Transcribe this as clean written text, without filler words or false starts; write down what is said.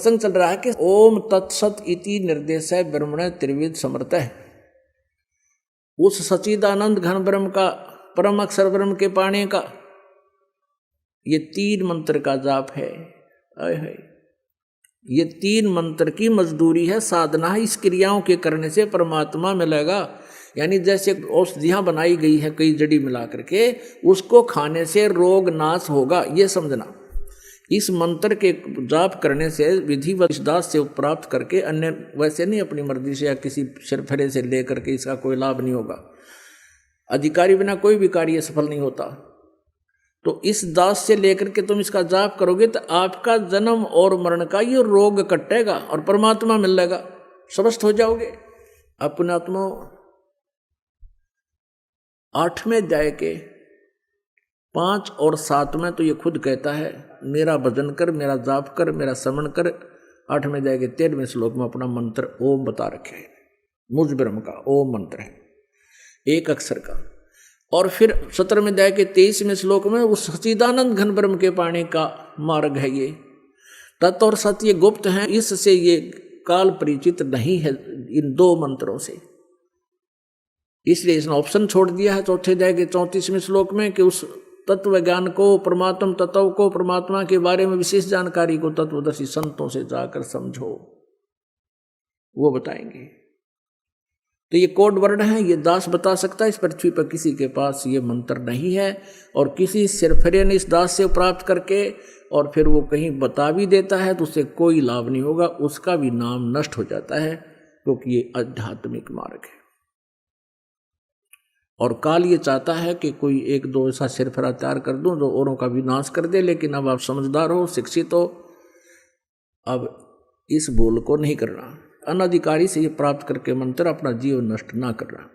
संग चल रहा है कि ओम तत्सत इति निर्देशय ब्रह्मण त्रिविध समर्थ है। उस सच्चिदानंद घन ब्रह्म का, परम अक्षर ब्रह्म के पाने का ये 3 मंत्र का जाप है। ये 3 मंत्र की मजदूरी है, साधना है। इस क्रियाओं के करने से परमात्मा मिलेगा। यानी जैसे औषधियां बनाई गई है कई जड़ी मिला करके, उसको खाने से रोग नाश होगा, ये समझना। इस मंत्र के जाप करने से विधि व दास से प्राप्त करके, अन्य वैसे नहीं अपनी मर्जी से या किसी सिरफरे से लेकर के इसका कोई लाभ नहीं होगा। अधिकारी बिना कोई भी कार्य सफल नहीं होता। तो इस दास से लेकर के तुम इसका जाप करोगे तो आपका जन्म और मरण का ये रोग कटेगा और परमात्मा मिल जाएगा, स्वस्थ हो जाओगे। अपने आत्मा 8वें अध्याय के 5 और 7 में तो ये खुद कहता है, मेरा भजन कर, मेरा जाप कर, मेरा स्मरण कर। 8वें अध्याय के 13वें श्लोक में अपना मंत्र ओम बता रखे है। मुझ ब्रह्म का ओम मंत्र है, एक अक्षर का। और फिर 17वें अध्याय के 23वें श्लोक में उस सच्चिदानंद घन ब्रह्म के पाने का मार्ग है। ये तत् और सत्य ये गुप्त है, इससे ये काल परिचित नहीं है इन 2 मंत्रों से। इसलिए इसने ऑप्शन छोड़ दिया है 4थे अध्याय के 34वें श्लोक में कि उस तत्व ज्ञान को, परमात्म तत्व को, परमात्मा के बारे में विशेष जानकारी को तत्वदर्शी संतों से जाकर समझो, वो बताएंगे। तो ये कोड वर्ड है, ये दास बता सकता है। इस पृथ्वी पर किसी के पास ये मंत्र नहीं है। और किसी सिरफरे ने इस दास से प्राप्त करके और फिर वो कहीं बता भी देता है तो उससे कोई लाभ नहीं होगा, उसका भी नाम नष्ट हो जाता है, क्योंकि ये आध्यात्मिक मार्ग है। और काल ये चाहता है कि कोई 1-2 ऐसा सिरफरा तैयार कर दूं जो औरों का विनाश कर दे। लेकिन अब आप समझदार हो, शिक्षित हो, अब इस भूल को नहीं करना। अनधिकारी से ये प्राप्त करके मंत्र अपना जीवन नष्ट ना करना।